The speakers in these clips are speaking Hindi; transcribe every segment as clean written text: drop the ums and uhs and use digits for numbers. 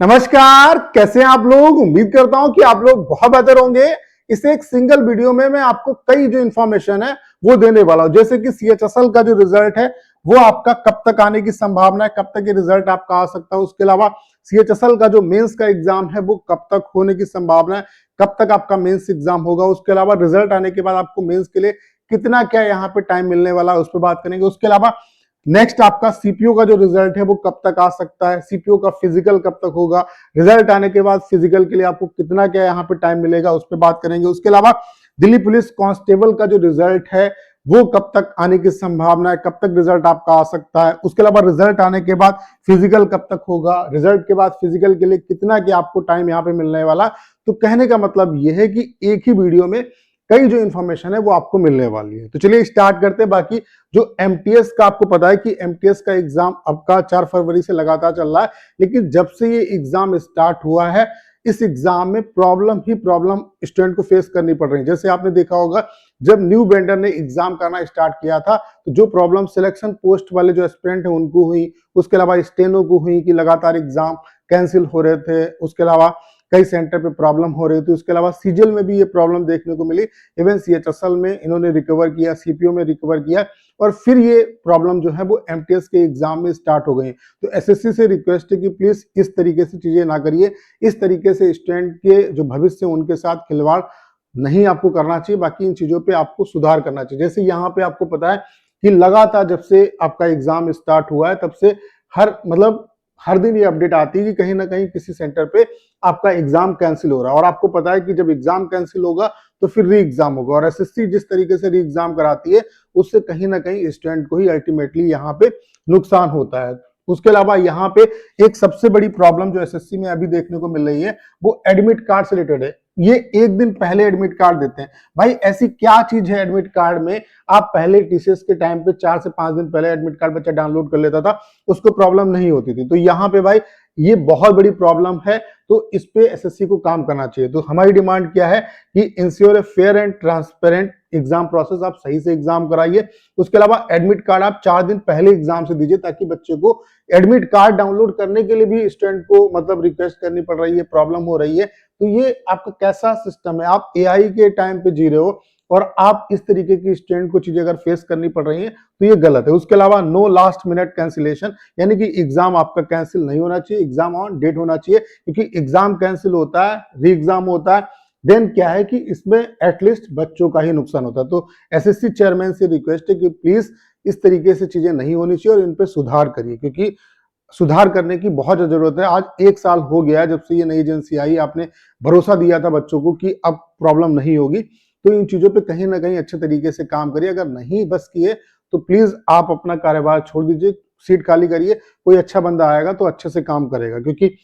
नमस्कार, कैसे हैं आप लोग। उम्मीद करता हूं कि आप लोग बहुत बेहतर होंगे। इस एक सिंगल वीडियो में मैं आपको कई जो इंफॉर्मेशन है वो देने वाला हूं, जैसे कि सीएचएसएल का जो रिजल्ट है वो आपका कब तक आने की संभावना है, कब तक ये रिजल्ट आपका आ सकता है। उसके अलावा सीएचएसएल का जो मेंस का एग्जाम है वो कब तक होने की संभावना है, कब तक आपका मेंस एग्जाम होगा। उसके अलावा रिजल्ट आने के बाद आपको मेंस के लिए कितना क्या यहाँ पे टाइम मिलने वाला है उस पर बात करेंगे। उसके अलावा नेक्स्ट आपका सीपीयू का जो रिजल्ट है वो कब तक आ सकता है, सीपीयू का फिजिकल कब तक होगा, रिजल्ट आने के बाद फिजिकल के लिए आपको कितना क्या यहाँ पे टाइम मिलेगा उस पर बात करेंगे। उसके अलावा दिल्ली पुलिस कांस्टेबल का जो रिजल्ट है वो कब तक आने की संभावना है, कब तक रिजल्ट आपका आ सकता है। उसके अलावा रिजल्ट आने के बाद फिजिकल कब तक होगा, रिजल्ट के बाद फिजिकल के लिए कितना क्या आपको टाइम यहाँ पे मिलने वाला। तो कहने का मतलब यह है कि एक ही वीडियो में कई जो इंफॉर्मेशन है वो आपको मिलने वाली है। तो चलिए स्टार्ट करते हैं। बाकी जो एमटीएस का आपको पता है कि एमटीएस का एग्जाम आपका 4 फरवरी से लगातार चल रहा है, लेकिन जब से ये एग्जाम स्टार्ट हुआ है इस एग्जाम में प्रॉब्लम ही प्रॉब्लम स्टूडेंट को फेस करनी पड़ रही है। जैसे आपने देखा होगा जब न्यू वेंडर ने एग्जाम करना स्टार्ट किया था तो जो प्रॉब्लम सिलेक्शन पोस्ट वाले जो एस्पिरेंट है उनको हुई, उसके अलावा स्टेनो को हुई कि लगातार एग्जाम कैंसिल हो रहे थे, उसके अलावा कई सेंटर पे प्रॉब्लम हो रही थी। उसके अलावा सीजीएल में भी ये प्रॉब्लम देखने को मिली, इवन सीएचएसएल में इन्होंने रिकवर किया, सीपीओ में रिकवर किया और फिर ये प्रॉब्लम जो है वो एमटीएस के एग्जाम में स्टार्ट हो गई। तो एसएससी से रिक्वेस्ट है कि प्लीज इस तरीके से चीजें ना करिए, इस तरीके से स्टूडेंट के जो भविष्य उनके साथ खिलवाड़ नहीं आपको करना चाहिए। बाकी इन चीजों पे आपको सुधार करना चाहिए। जैसे यहाँ पे आपको पता है कि लगातार जब से आपका एग्जाम स्टार्ट हुआ है तब से हर दिन ये अपडेट आती है कि कहीं ना कहीं किसी सेंटर पे आपका एग्जाम कैंसिल हो रहा है। और आपको पता है कि जब एग्जाम कैंसिल होगा तो फिर री एग्जाम होगा, और एसएससी जिस तरीके से री एग्जाम कराती है उससे कहीं ना कहीं स्टूडेंट को ही अल्टीमेटली यहाँ पे नुकसान होता है। उसके अलावा यहाँ पे एक सबसे बड़ी प्रॉब्लम जो एसएससी में अभी देखने को मिल रही है वो एडमिट कार्ड से रिलेटेड है। ये एक दिन पहले एडमिट कार्ड देते हैं। भाई ऐसी क्या चीज है एडमिट कार्ड में, आप पहले टीसीएस के टाइम पे 4 से 5 दिन पहले एडमिट कार्ड बच्चा डाउनलोड कर लेता था, उसको प्रॉब्लम नहीं होती थी। तो यहाँ पे भाई ये बहुत बड़ी प्रॉब्लम है, तो इस पे एसएससी को काम करना चाहिए। तो हमारी डिमांड क्या है कि ensure a fair and transparent exam process, आप सही से एग्जाम कराइए। उसके अलावा एडमिट कार्ड आप 4 दिन पहले एग्जाम से दीजिए ताकि बच्चे को एडमिट कार्ड डाउनलोड करने के लिए भी स्टूडेंट को रिक्वेस्ट करनी पड़ रही है, प्रॉब्लम हो रही है। तो ये आपका कैसा सिस्टम है, आप एआई के टाइम पे जी रहे हो और आप इस तरीके की स्टूडेंट को चीजें अगर फेस करनी पड़ रही है तो ये गलत है। उसके अलावा नो लास्ट मिनट कैंसिलेशन, यानी कि एग्जाम आपका कैंसिल नहीं होना चाहिए, एग्जाम ऑन डेट होना चाहिए। क्योंकि एग्जाम कैंसिल होता है, री एग्जाम होता है, देन क्या है कि इसमें एटलीस्ट बच्चों का ही नुकसान होता है। तो एसएससी चेयरमैन से रिक्वेस्ट है कि प्लीज इस तरीके से चीजें नहीं होनी चाहिए और इन पे सुधार करिए, क्योंकि सुधार करने की बहुत जरूरत है। आज 1 साल हो गया है जब से ये नई एजेंसी आई, आपने भरोसा दिया था बच्चों को कि अब प्रॉब्लम नहीं होगी। तो इन चीजों पे कहीं ना कहीं अच्छे तरीके से काम करिए। अगर नहीं बस किए तो प्लीज आप अपना कार्यभार छोड़ दीजिए, सीट खाली करिए, कोई अच्छा बंदा आएगा तो अच्छे से काम करेगा। क्योंकि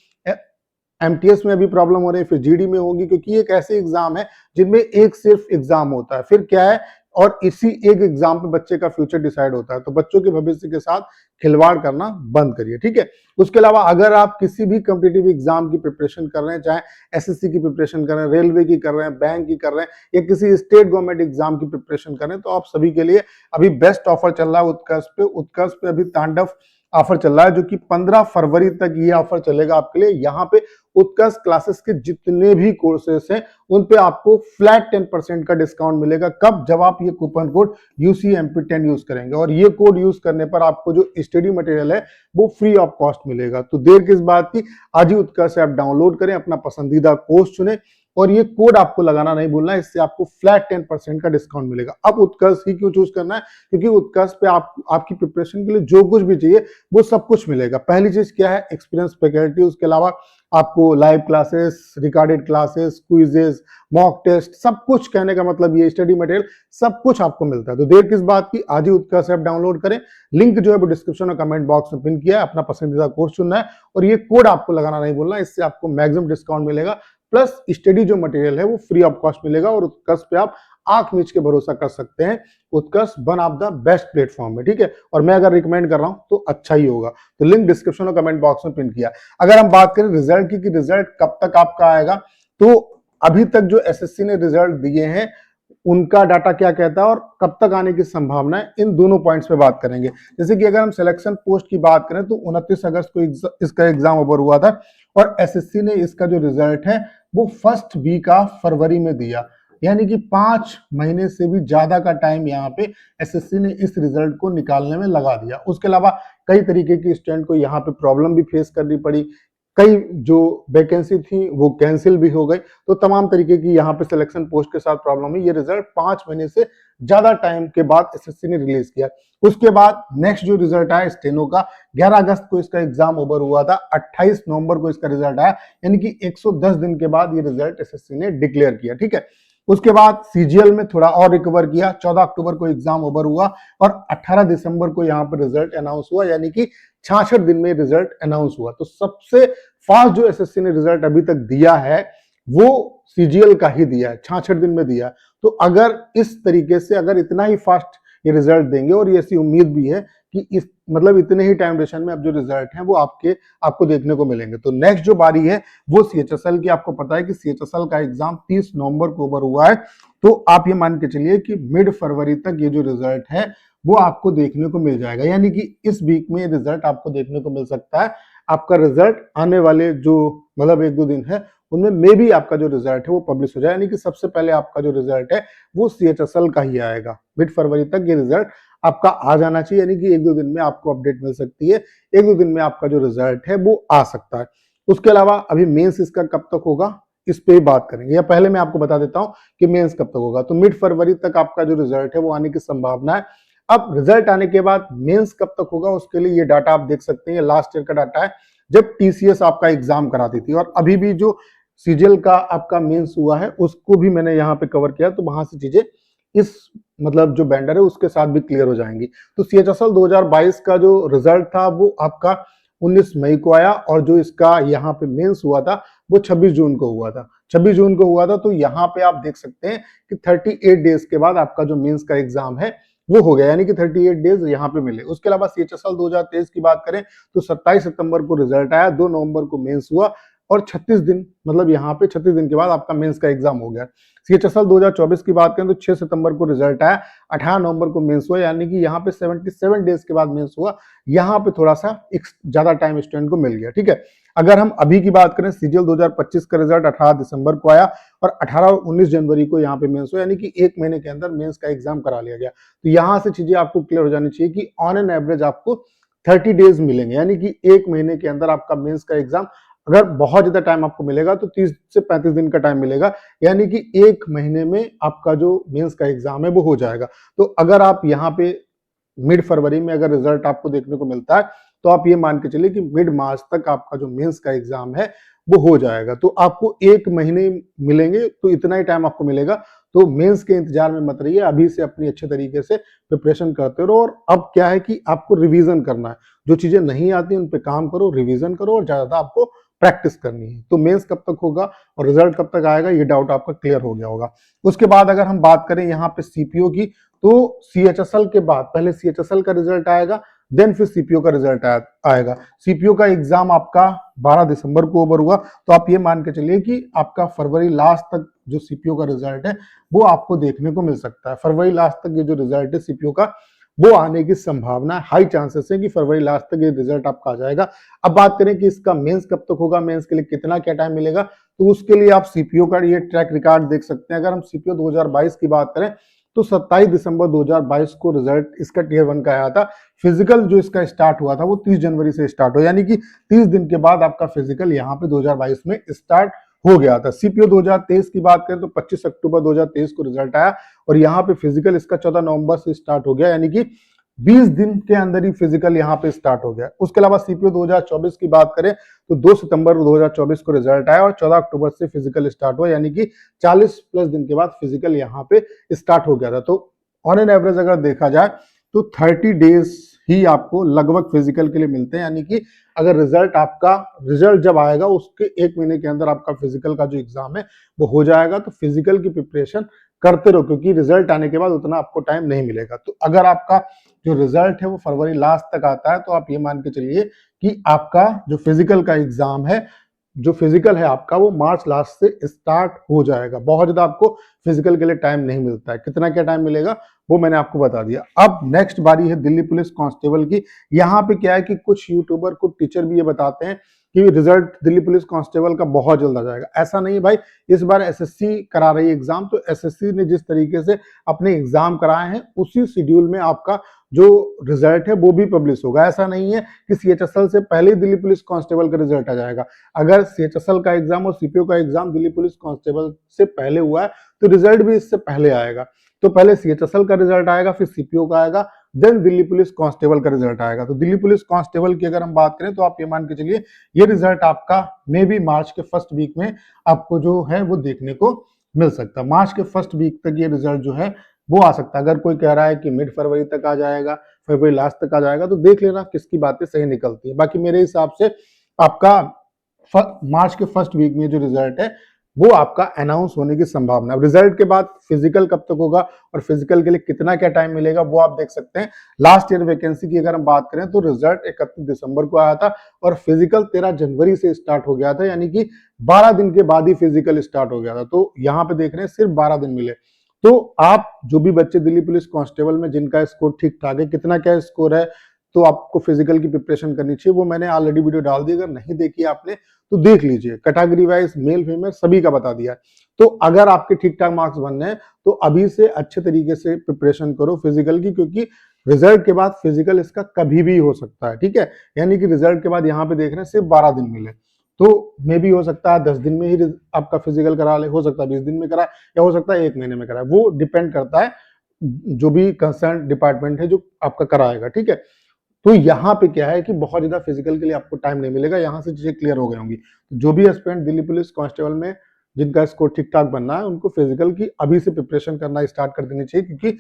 एमटीएस में अभी प्रॉब्लम हो रही है, फिर जीडी में होगी, क्योंकि एक ऐसे एग्जाम है जिनमें एक सिर्फ एग्जाम होता है, फिर क्या है और इसी एक एग्जाम पे बच्चे का फ्यूचर डिसाइड होता है। तो बच्चों के भविष्य के साथ खिलवाड़ करना बंद करिए, ठीक है। उसके अलावा अगर आप किसी भी कॉम्पिटिटिव एग्जाम की प्रिपरेशन कर रहे हैं, चाहे एसएससी की प्रिपरेशन कर रहे हैं, रेलवे की कर रहे हैं, बैंक की कर रहे हैं या किसी स्टेट गवर्नमेंट एग्जाम की प्रिपरेशन कर रहे हैं, तो आप सभी के लिए अभी बेस्ट ऑफर चल रहा है उत्कर्ष पे अभी तांडव ऑफर चल रहा है, जो कि 15 फरवरी तक ये ऑफर चलेगा आपके लिए। यहाँ पे उत्कर्ष क्लासेस के जितने भी कोर्सेस हैं उन पे आपको फ्लैट 10% का डिस्काउंट मिलेगा। कब? जब आप ये कूपन कोड UCMP10 यूज करेंगे, और ये कोड यूज करने पर आपको जो स्टडी मटेरियल है वो फ्री ऑफ कॉस्ट मिलेगा। तो देर किस बात की, आज ही उत्कर्ष ऐप डाउनलोड करें, अपना पसंदीदा कोर्स चुनें और ये कोड आपको लगाना नहीं भूलना है, इससे आपको फ्लैट 10% का डिस्काउंट मिलेगा। अब उत्कर्ष ही क्यों चूज करना है? क्योंकि उत्कर्ष पे आपकी प्रिपरेशन के लिए जो कुछ भी चाहिए वो सब कुछ मिलेगा। पहली चीज क्या है? एक्सपीरियंस फैकल्टी, उसके अलावा आपको live classes, recorded classes, quizzes, mock test, सब कुछ। कहने का मतलब ये स्टडी मटेरियल सब कुछ आपको मिलता है। तो देर किस बात की, आज ही उत्कर्ष ऐप डाउनलोड करें। लिंक जो है वो डिस्क्रिप्शन और कमेंट बॉक्स में पिन किया है। अपना पसंदीदा कोर्स चुनना है और ये कोड आपको लगाना नहीं भूलना, इससे आपको मैक्सिमम डिस्काउंट मिलेगा, प्लस स्टडी जो मटेरियल है वो फ्री ऑफ कॉस्ट मिलेगा। और उत्कर्ष पे आप आंख मीच के भरोसा कर सकते हैं। Utkarsh one of the best platform है, ठीक है। और मैं अगर रिकमेंड कर रहा हूं तो अच्छा ही होगा। तो लिंक डिस्क्रिप्शन और कमेंट बॉक्स में पिन किया। अगर हम बात करें रिजल्ट की कि रिजल्ट कब तक आपका आएगा, तो अभी तक जो एसएससी ने रिजल्ट दिए हैं उनका डाटा क्या कहता है और कब तक आने की संभावना है, इन दोनों पॉइंट्स पे बात करेंगे। जैसे कि अगर हम सिलेक्शन पोस्ट की बात करें तो 29 अगस्त को इसका एग्जाम ओवर हुआ था और एसएससी ने इसका जो रिजल्ट है वो फर्स्ट वीक ऑफ फरवरी में दिया, यानी कि 5 महीने से भी ज्यादा का टाइम यहाँ पे एसएससी ने इस रिजल्ट को निकालने में लगा दिया। उसके अलावा कई तरीके की स्टूडेंट को यहाँ पे प्रॉब्लम भी फेस करनी पड़ी, कई जो वैकेंसी थी वो कैंसिल भी हो गई, तो तमाम तरीके की यहाँ पे सिलेक्शन पोस्ट के साथ प्रॉब्लम हुई। ये रिजल्ट 5 महीने से ज्यादा टाइम के बाद एसएससी ने रिलीज किया। उसके बाद नेक्स्ट जो रिजल्ट आया स्टेनो का, 11 अगस्त को इसका एग्जाम ओवर हुआ था, 28 नवंबर को इसका रिजल्ट आया, यानी कि 110 दिन के बाद ये रिजल्ट एसएससी ने डिक्लेयर किया। ठीक है, उसके बाद सीजीएल में थोड़ा और रिकवर किया, 14 अक्टूबर को एग्जाम ओवर हुआ और 18 दिसंबर को यहाँ पर रिजल्ट अनाउंस हुआ, यानी कि 66 दिन में रिजल्ट अनाउंस हुआ। तो सबसे फास्ट जो एसएससी ने रिजल्ट अभी तक दिया है वो सीजीएल का ही दिया है, 66 दिन में दिया है। तो अगर इस तरीके से अगर इतना ही फास्ट ये रिजल्ट देंगे, और ये ऐसी उम्मीद भी है कि इस मतलब इतने ही टाइम ड्यूरेशन में अब जो रिजल्ट है वो आपको देखने को मिलेंगे। तो नेक्स्ट जो बारी है वो सीएचएसएल की। आपको पता है कि सीएचएसएल का एग्जाम 30 नवंबर को ओवर हुआ है, तो आप ये मान के चलिए कि मिड फरवरी तक ये जो रिजल्ट है वो आपको देखने को मिल जाएगा, यानी कि इस वीक में रिजल्ट आपको देखने को मिल सकता है। आपका रिजल्ट आने वाले जो मतलब 1-2 दिन है उनमें मे भी आपका जो रिजल्ट है वो पब्लिश हो जाए, यानी कि सबसे पहले आपका जो रिजल्ट है वो सीएचएसएल का ही आएगा। मिड फरवरी तक ये रिजल्ट आपका आ जाना चाहिए, यानी कि 1-2 दिन में आपको अपडेट मिल सकती है, 1-2 दिन में आपका जो रिजल्ट है वो आ सकता है। उसके अलावा अभी मेंस इसका कब तक होगा इस पे बात करेंगे, या पहले मैं आपको बता देता हूं कि मेंस कब तक होगा। तो मिड फरवरी तक आपका जो रिजल्ट है वो आने की संभावना है। अब रिजल्ट आने के बाद मेंस कब तक होगा उसके लिए ये डाटा आप देख सकते हैं, लास्ट ईयर का डाटा है जब टीसीएस आपका एग्जाम कराती थी, और अभी भी जो सीजीएल का आपका मेंस हुआ है उसको भी मैंने यहाँ पे कवर किया, तो वहां से चीजें इस मतलब जो बैंडर है उसके साथ भी क्लियर हो जाएंगी। तो सीएचएसएल 2022 का जो रिजल्ट था वो आपका 19 मई को आया, और जो इसका यहाँ पे मेंस हुआ था वो 26 जून को हुआ था। 26 जून को हुआ था, तो यहाँ पे आप देख सकते हैं कि 38 डेज के बाद आपका जो मेंस का एग्जाम है वो हो गया, यानी कि 38 डेज यहाँ पे मिले। उसके अलावा सीएचएसएल 2023 की बात करें तो 27 सितंबर को रिजल्ट आया, 2 नवंबर को मेंस हुआ, और 36 दिन मतलब यहाँ पे 36 दिन के बाद आपका मेंस का एग्जाम हो गया। सीएचएसएल 2024 की बात करें तो 6 सितंबर को रिजल्ट आया, 18 नवंबर को मेंस हुआ, यानी कि यहाँ पे 77 डेज के बाद मेंस हुआ। यहाँ पे थोड़ा सा एक ज्यादा टाइम स्टूडेंट को मिल गया। ठीक है, अगर हम अभी की बात करें सीजीएल 2025 का रिजल्ट 18 दिसंबर को आया और 18 और 19 जनवरी को यहाँ पे मेंस हुआ, यानी कि 1 महीने के अंदर मेंस का एग्जाम करा लिया गया। तो यहाँ से चीजें आपको क्लियर हो जानी चाहिए कि ऑन एन एवरेज आपको 30 डेज मिलेंगे, यानी कि 1 महीने के अंदर आपका मेंस का एग्जाम, अगर बहुत ज्यादा टाइम आपको मिलेगा तो 30 से 35 दिन का टाइम मिलेगा, यानी कि 1 महीने में आपका जो मेंस का एग्जाम है वो हो जाएगा। तो अगर आप यहाँ पे मिड फरवरी में अगर रिजल्ट आपको देखने को मिलता है तो आप ये मान के चलिए कि मिड मार्च तक आपका जो मेंस का एग्जाम है वो हो जाएगा। तो आपको 1 महीने मिलेंगे, तो इतना ही टाइम आपको मिलेगा। तो मेंस के इंतजार में मत रहिए, अभी से अपनी अच्छे तरीके से प्रिपरेशन करते रहो। और अब क्या है कि आपको रिवीजन करना है, जो चीजें नहीं आती उन पे काम करो, रिवीजन करो, और ज्यादा आपको प्रैक्टिस करनी है। तो मेंस कब तक होगा और रिजल्ट कब तक आएगा ये डाउट आपका क्लियर हो गया होगा। उसके बाद अगर हम बात करें यहाँ पे सीपीओ की, तो सीएचएसएल के बाद पहले सीएचएसएल का रिजल्ट आएगा, देन फिर सीपीओ का रिजल्ट आएगा। सीपीओ का एग्जाम आपका 12 दिसंबर को ओवर हुआ, तो आप ये मान के चलिए कि आपका फरवरी लास्ट तक जो सीपीओ का रिजल्ट है वो आपको देखने को मिल सकता है। फरवरी लास्ट तक ये जो रिजल्ट है सीपीओ का वो आने की संभावना हाई चांसेस है कि फरवरी लास्ट तक ये रिजल्ट आपका आ जाएगा। अब बात करें कि इसका मेंस कब तक होगा, मेंस के लिए कितना क्या टाइम मिलेगा, तो उसके लिए आप सीपीओ का ये ट्रैक रिकॉर्ड देख सकते हैं। अगर हम सीपीओ 2022 की बात करें तो 27 दिसंबर 2022 को रिजल्ट इसका टियर 1 का आया था। फिजिकल जो इसका स्टार्ट हुआ था वो 30 जनवरी से स्टार्ट हुआ, यानी कि 30 दिन के बाद आपका फिजिकल यहाँ पे 2022 में स्टार्ट हो गया था। सीपीओ 2023 की बात करें तो 25 अक्टूबर 2023 को रिजल्ट आया, और यहाँ पे फिजिकल इसका 14 नवंबर से स्टार्ट हो गया, यानी कि 20 दिन के अंदर ही फिजिकल यहाँ पे स्टार्ट हो गया। उसके अलावा सीपीओ 2024 की बात करें तो 2 सितंबर 2024 को रिजल्ट आया और 14 अक्टूबर से फिजिकल स्टार्ट हुआ, यानी कि 40 प्लस दिन के बाद फिजिकल यहाँ पे स्टार्ट हो गया था। तो ऑन एन एवरेज अगर देखा जाए तो 30 डेज ही आपको लगभग फिजिकल के लिए मिलते हैं, यानी कि अगर रिजल्ट जब आएगा उसके 1 महीने के अंदर आपका फिजिकल का जो एग्जाम है वो हो जाएगा। तो फिजिकल की प्रिपरेशन करते रहो, क्योंकि रिजल्ट आने के बाद उतना आपको टाइम नहीं मिलेगा। तो अगर आपका जो रिजल्ट है वो फरवरी लास्ट तक आता है तो आप ये मान के चलिए कि आपका जो फिजिकल का एग्जाम है जो फिजिकल है आपका वो मार्च लास्ट से स्टार्ट हो जाएगा। बहुत ज्यादा आपको फिजिकल के लिए टाइम नहीं मिलता है। कितना क्या टाइम मिलेगा वो मैंने आपको बता दिया। अब नेक्स्ट बारी है दिल्ली पुलिस कांस्टेबल की। यहाँ पे क्या है कि कुछ यूट्यूबर, कुछ टीचर भी ये बताते हैं कि रिजल्ट दिल्ली पुलिस कांस्टेबल का बहुत जल्द आ जाएगा। ऐसा नहीं है भाई, इस बार एसएससी करा रही है एग्जाम, तो एसएससी ने जिस तरीके से अपने एग्जाम कराए हैं उसी शेड्यूल में आपका जो रिजल्ट है वो भी पब्लिश होगा। ऐसा नहीं है कि सीएचएसएल से पहले ही दिल्ली पुलिस कांस्टेबल का रिजल्ट आ जाएगा। अगर सीएचएसएल का एग्जाम और सीपीओ का एग्जाम दिल्ली पुलिस कांस्टेबल से पहले हुआ है तो रिजल्ट भी इससे पहले आएगा। तो पहले सीएचएसएल का रिजल्ट आएगा, फिर सीपीओ का आएगा, देन दिल्ली पुलिस कांस्टेबल का रिजल्ट आएगा। तो दिल्ली पुलिस कांस्टेबल की अगर हम बात करें तो आप ये मान के चलिए ये रिजल्ट आपका मे बी मार्च के फर्स्ट वीक में आपको जो है वो देखने को मिल सकता है। मार्च के फर्स्ट वीक तक ये रिजल्ट जो है वो आ सकता है। अगर कोई कह रहा है कि मिड फरवरी तक आ जाएगा, फरवरी लास्ट तक आ जाएगा, तो देख लेना किसकी बातें सही निकलती है। बाकी मेरे हिसाब से आपका मार्च के फर्स्ट वीक में जो रिजल्ट है वो आपका अनाउंस होने की संभावना है। रिजल्ट के बाद फिजिकल कब तक होगा और फिजिकल के लिए कितना क्या टाइम मिलेगा वो आप देख सकते हैं। लास्ट ईयर वैकेंसी की अगर हम बात करें तो रिजल्ट 31 दिसंबर को आया था और फिजिकल 13 जनवरी से स्टार्ट हो गया था, यानी कि 12 दिन के बाद ही फिजिकल स्टार्ट हो गया था। तो यहाँ पे देख रहे हैं सिर्फ 12 दिन मिले। तो आप जो भी बच्चे दिल्ली पुलिस कांस्टेबल में जिनका स्कोर ठीक ठाक है, कितना क्या स्कोर है, तो आपको फिजिकल की प्रिपरेशन करनी चाहिए। वो मैंने ऑलरेडी वीडियो डाल दी, अगर नहीं देखी आपने तो देख लीजिए। कैटेगरी वाइज मेल फीमेल सभी का बता दिया है। तो अगर आपके ठीक ठाक मार्क्स बनने हैं तो अभी से अच्छे तरीके से प्रिपरेशन करो फिजिकल की, क्योंकि रिजल्ट के बाद फिजिकल इसका कभी भी हो सकता है। ठीक है, यानी कि रिजल्ट के बाद यहाँ पे देख रहे हैं सिर्फ 12 दिन मिले, तो मे भी हो सकता है 10 दिन में ही आपका फिजिकल करा ले, हो सकता है 20 दिन में कराए, या हो सकता है 1 महीने में कराए। वो डिपेंड करता है जो भी कंसर्न डिपार्टमेंट है जो आपका कराएगा। ठीक है, तो यहाँ पे क्या है कि बहुत ज्यादा फिजिकल के लिए आपको टाइम नहीं मिलेगा। यहाँ से चीजें क्लियर हो गई होंगी। जो भी एस्पिरेंट दिल्ली पुलिस कांस्टेबल में जिनका स्कोर ठीक ठाक बनना है उनको फिजिकल की अभी से प्रिपरेशन करना स्टार्ट कर देनी चाहिए, क्योंकि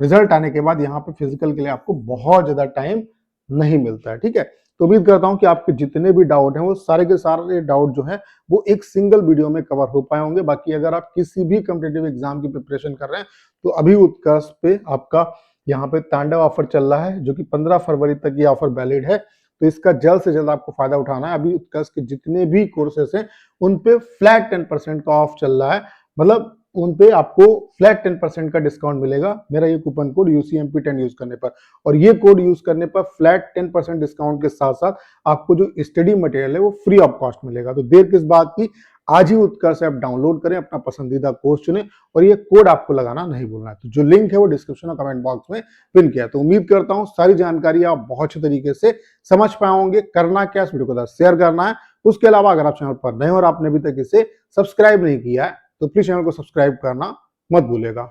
रिजल्ट आने के बाद यहाँ पे फिजिकल के लिए आपको बहुत ज्यादा टाइम नहीं मिलता है। ठीक है, तो उम्मीद करता हूँ कि आपके जितने भी डाउट हैं वो सारे के सारे डाउट जो है वो एक सिंगल वीडियो में कवर हो पाए होंगे। बाकी अगर आप किसी भी कॉम्पिटिटिव एग्जाम की प्रिपरेशन कर रहे हैं तो अभी उत्कर्ष पे आपका यहाँ पे तांडव ऑफर चल रहा है, जो कि 15 फरवरी तक ये ऑफर वैलिड है। तो इसका जल्द से जल्द आपको फायदा उठाना है। अभी उत्कर्ष के जितने भी कोर्सेस हैं उन पे फ्लैट 10% का ऑफ चल रहा है, मतलब उन पे आपको फ्लैट 10% का डिस्काउंट मिलेगा मेरा ये कूपन कोड UCMP10 यूज करने पर। और ये कोड यूज करने पर फ्लैट 10% डिस्काउंट के साथ साथ आपको जो स्टडी मटेरियल है वो फ्री ऑफ कॉस्ट मिलेगा। तो देर किस बात की, आज ही उत्कर्ष ऐप डाउनलोड करें, अपना पसंदीदा कोर्स चुनें और ये कोड आपको लगाना नहीं भूलना है। तो जो लिंक है वो डिस्क्रिप्शन और कमेंट बॉक्स में पिन किया है। तो उम्मीद करता हूं सारी जानकारी आप बहुत अच्छे तरीके से समझ पाए होंगे। करना क्या, इस वीडियो को शेयर करना है। उसके अलावा अगर आप चैनल पर नए और आपने अभी तक इसे सब्सक्राइब नहीं किया है तो प्लीज चैनल को सब्सक्राइब करना मत भूलिएगा।